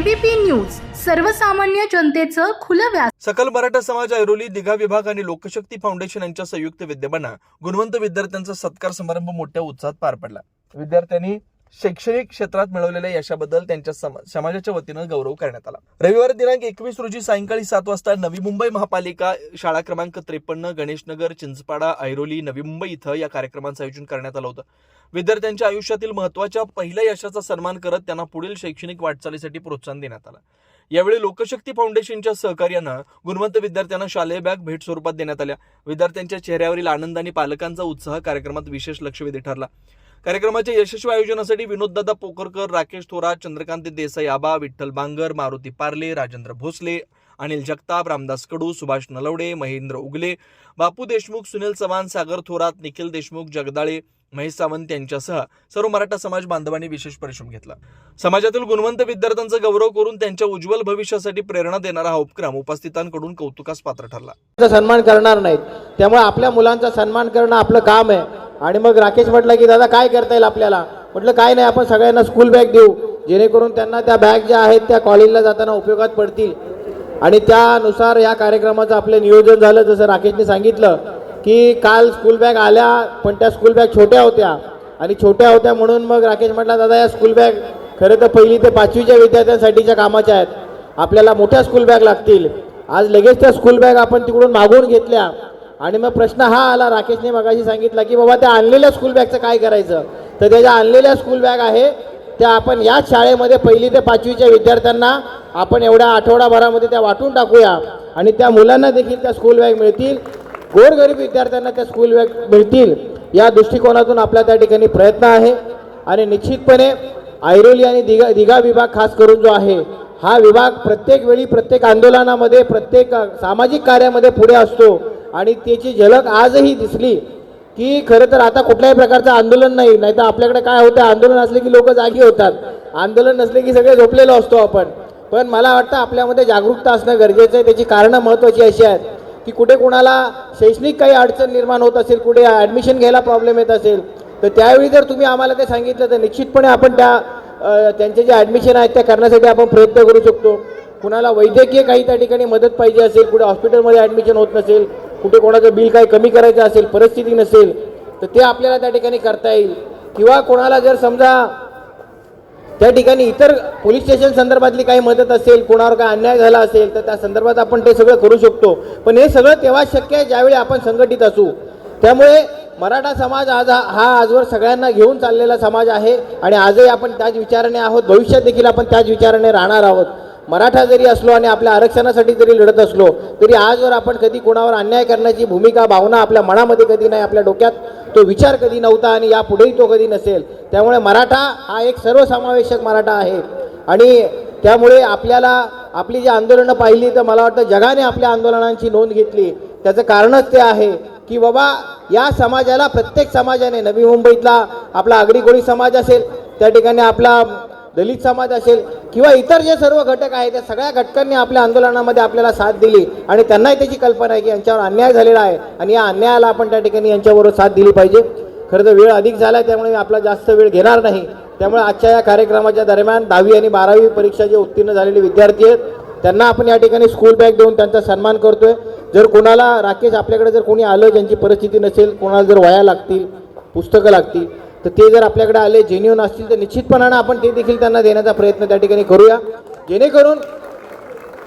ABP news सर्वसामान्य जनतेचं खुलं व्यास। सकल मराठा समाज ऐरोली दिघा विभाग आणि लोकशक्ती फाउंडेशन यांच्या संयुक्त विद्यमाने गुणवंत विद्यार्थ्यांचा सत्कार समारंभ मोठ्या उत्साहात पार पडला। विद्यार्थ्यांनी शैक्षणिक क्षेत्रात मिळवलेल्या यशाबद्दल त्यांच्या समाजाच्या वतीने गौरव करण्यात आला। रविवार दिनांक 21 रोजी सायंकाळी 7 वाजता नवी मुंबई महापालिका शाळा क्रमांक 53 गणेशनगर चिंचपाडा ऐरोली नवी मुंबई इथं या कार्यक्रमाचं आयोजन करण्यात आलं होतं। विद्यार्थ्यांच्या आयुष्यातील महत्त्वाच्या पहिल्या यशाचा सन्मान करत त्यांना पुढील शैक्षणिक वाटचालीसाठी प्रोत्साहन देण्यात आलं। यावेळी लोकशक्ती फाउंडेशनच्या सहकार्याने गुणवंत विद्यार्थ्यांना शालेय बॅग भेट स्वरूपात देण्यात आल्या। विद्यार्थ्यांच्या चेहऱ्यावरील आनंद आणि पालकांचा उत्साह कार्यक्रमात विशेष लक्षवेधी ठरला। कार्यक्रमाच्या यशस्वी आयोजनासाठी विनोददादा पोकरकर, राकेश थोरात, चंद्रकांत देसाई आबा, विठ्ठल बांगर, मारुती पार्ले, राजेंद्र भोसले, अनिल जगताप, रामदास कडू, सुभाष नलवडे, महेंद्र उगले, बापू देशमुख, सुनील चव्हाण, सागर थोरात, निखिल देशमुख, जगदाळे, महेश सावंत यांच्यासह सर्व मराठा समाज बांधवांनी विशेष परिश्रम घेतला। समाजातील गुणवंत विद्यार्थ्यांचा गौरव करून त्यांच्या उज्ज्वल भविष्यासाठी प्रेरणा देणारा हा उपक्रम उपस्थितांकडून कौतुकास पात्र ठरला। सन्मान करणार नाहीत, त्यामुळे आपल्या मुलांचा सन्मान करणं आपलं काम आहे। आणि मग राकेश म्हटलं की दादा काय करता येईल आपल्याला, म्हटलं काय नाही, आपण सगळ्यांना स्कूल बॅग देऊ जेणेकरून त्यांना त्या बॅग ज्या आहेत त्या कॉलेजला जाताना उपयोगात पडतील। आणि त्यानुसार या कार्यक्रमाचं आपलं नियोजन झालं। जसं राकेशने सांगितलं की काल स्कूल बॅग आल्या, पण त्या स्कूल बॅग छोट्या होत्या आणि छोट्या होत्या म्हणून मग राकेश म्हटला दादा या स्कूल बॅग खरं तर 1ली ते 5वीच्या विद्यार्थ्यांसाठीच्या कामाच्या आहेत, आपल्याला मोठ्या स्कूल बॅग लागतील। आज लगेच त्या स्कूल बॅग आपण तिकडून मागवून घेतल्या। आणि मग प्रश्न हा आला, राकेशने मगाशी सांगितला की बाबा त्या आणलेल्या स्कूल बॅगचं काय करायचं, तर त्याच्या आणलेल्या स्कूल बॅग आहे त्या आपण याच शाळेमध्ये 1ली ते 5वीच्या विद्यार्थ्यांना आपण एवढ्या आठवडाभरामध्ये त्या वाटून टाकूया आणि त्या मुलांना देखील त्या स्कूल बॅग मिळतील, गोरगरीब विद्यार्थ्यांना त्या स्कूल बॅग मिळतील। या दृष्टिकोनातून आपला त्या ठिकाणी प्रयत्न आहे। आणि निश्चितपणे ऐरोली आणि दिघा विभाग खास करून जो आहे हा विभाग प्रत्येक वेळी प्रत्येक आंदोलनामध्ये प्रत्येक सामाजिक कार्यामध्ये पुढे असतो आणि त्याची झलक आजही दिसली की खरं तर आता कुठल्याही प्रकारचं आंदोलन नाही, नाहीतर आपल्याकडे काय होतं, आंदोलन असले की लोक जागी होतात, आंदोलन नसले की सगळे झोपलेलो असतो आपण। पण मला वाटतं आपल्यामध्ये जागरूकता असणं गरजेचं आहे। त्याची कारणं महत्त्वाची अशी आहेत की कुठे कोणाला शैक्षणिक काही अडचण निर्माण होत असेल, कुठे ॲडमिशन घ्यायला प्रॉब्लेम येत असेल, तर त्यावेळी जर तुम्ही आम्हाला ते सांगितलं तर निश्चितपणे आपण त्यांचे जे ॲडमिशन आहेत त्या करण्यासाठी आपण प्रयत्न करू शकतो। कुणाला वैद्यकीय काही त्या ठिकाणी मदत पाहिजे असेल, कुठे हॉस्पिटलमध्ये ॲडमिशन होत नसेल, कुठे कोणाचं बिल काही कमी करायचं असेल, परिस्थिती नसेल, तर ते आपल्याला त्या ठिकाणी करता येईल। किंवा कोणाला जर समजा त्या ठिकाणी इतर पोलीस स्टेशन संदर्भातली काही मदत असेल, कोणावर काय अन्याय झाला असेल, तर त्या संदर्भात आपण ते सगळं करू शकतो। पण हे सगळं तेव्हा शक्य आहे ज्यावेळी आपण संघटित असू। त्यामुळे मराठा समाज आजवर सगळ्यांना घेऊन चाललेला समाज आहे आणि आजही आपण त्याच विचाराने आहोत, भविष्यात देखील आपण त्याच विचाराने राहणार आहोत। मराठा जरी असलो आणि आपल्या आरक्षणासाठी जरी लढत असलो तरी आजवर आपण कधी कोणावर अन्याय करण्याची भूमिका भावना आपल्या मनामध्ये कधी नाही, आपल्या डोक्यात तो विचार कधी नव्हता आणि यापुढेही तो कधी नसेल। त्यामुळे मराठा हा एक सर्वसमावेशक मराठा आहे आणि त्यामुळे आपल्याला आपली जी आंदोलनं पाहिली तर मला वाटतं जगाने आपल्या आंदोलनांची नोंद घेतली। त्याचं कारणच ते आहे की बाबा या समाजाला प्रत्येक समाजाने, नवी मुंबईतला आपला आगरी कोळी समाज असेल, त्या ठिकाणी आपला दलित समाज असेल किंवा इतर जे सर्व घटक आहेत त्या सगळ्या घटकांनी आपल्या आंदोलनामध्ये आपल्याला साथ दिली आणि त्यांनाही त्याची कल्पना आहे की यांच्यावर अन्याय झालेला आहे आणि या अन्यायाला आपण त्या ठिकाणी यांच्याबरोबर साथ दिली पाहिजे। खरं तर वेळ अधिक झाला आहे त्यामुळे आपला जास्त वेळ घेणार नाही। त्यामुळे आजच्या या कार्यक्रमाच्या दरम्यान 10वी आणि 12वी परीक्षा जे उत्तीर्ण झालेले विद्यार्थी आहेत त्यांना आपण या ठिकाणी स्कूल बॅग देऊन त्यांचा सन्मान करतोय। जर कोणाला राकेश आपल्याकडे जर कोणी आलं ज्यांची परिस्थिती नसेल, कोणाला जर वह्या लागतील, पुस्तकं लागतील, तर ते जर आपल्याकडे आले जेन्युइन असतील तर निश्चितपणाने आपण ते देखील त्यांना देण्याचा प्रयत्न त्या ठिकाणी करूया।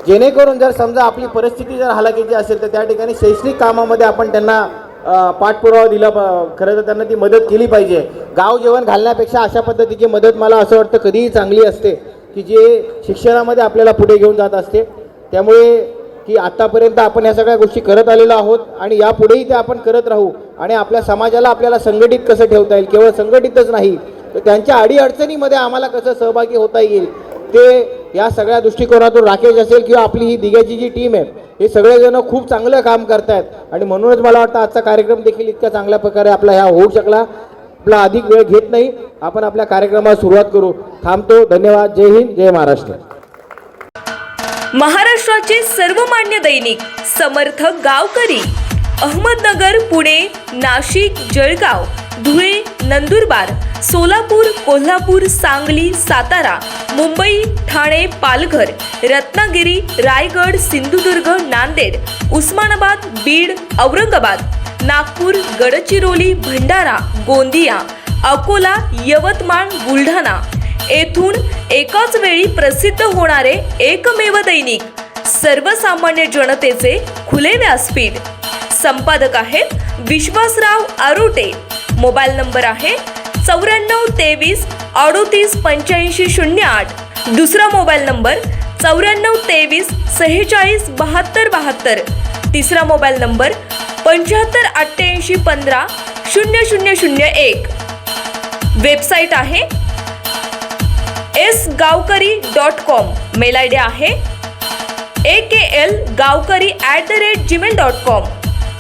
जेणेकरून जर समजा आपली परिस्थिती जर हालाकीची असेल तर त्या ठिकाणी शैक्षणिक कामामध्ये आपण त्यांना पाठपुरावा दिला, खरं तर त्यांना ती मदत केली पाहिजे। गाव जेवण घालण्यापेक्षा अशा पद्धतीची मदत मला असं वाटतं कधीही चांगली असते की जे शिक्षणामध्ये आपल्याला पुढे घेऊन जात असते। त्यामुळे की आतापर्यंत आपण या सगळ्या गोष्टी करत आलेलो आहोत आणि यापुढेही ते आपण करत राहू आणि आपल्या समाजाला आपल्याला संघटित कसं ठेवता येईल, केवळ संघटितच नाही तर त्यांच्या अडीअडचणीमध्ये आम्हाला कसं सहभागी होता येईल, ते या सगळ्या दृष्टिकोनातून राकेश असेल किंवा आपली ही दिघ्याची जी टीम आहे हे सगळेजण खूप चांगलं काम करतायत आणि म्हणूनच मला वाटतं आजचा कार्यक्रम देखील इतक्या चांगल्या प्रकारे आपला ह्या होऊ शकला। आपला अधिक वेळ घेत नाही, आपण आपल्या कार्यक्रमाला सुरुवात करू। थांबतो। धन्यवाद। जय हिंद, जय महाराष्ट्र। महाराष्ट्राचे सर्वमान्य दैनिक समर्थ गावकरी अहमदनगर, पुणे, नाशिक, जळगाव, धुळे, नंदुरबार सोलापूर, कोल्हापूर, सांगली, सातारा, मुंबई, ठाणे, पालघर, रत्नागिरी, रायगड, सिंधुदुर्ग, नांदेड, उस्मानाबाद, बीड, औरंगाबाद, नागपूर, गडचिरोली, भंडारा, गोंदिया, अकोला, यवतमाळ, बुलढाणा येथून एकाच वेळी प्रसिद्ध होणारे एकमेव दैनिक सर्वसामान्य जनतेचे खुले व्यासपीठ. संपादक आहेत विश्वासराव आरोटे. मोबाईल नंबर आहे 9423 38 85 08. दुसरा मोबाईल नंबर 9423 46 72 72. तिसरा मोबाईल नंबर 75 88 15 0001. वेबसाईट आहे sgavkari.com. मेल आय डी आहे akl gavkari@gmail.com.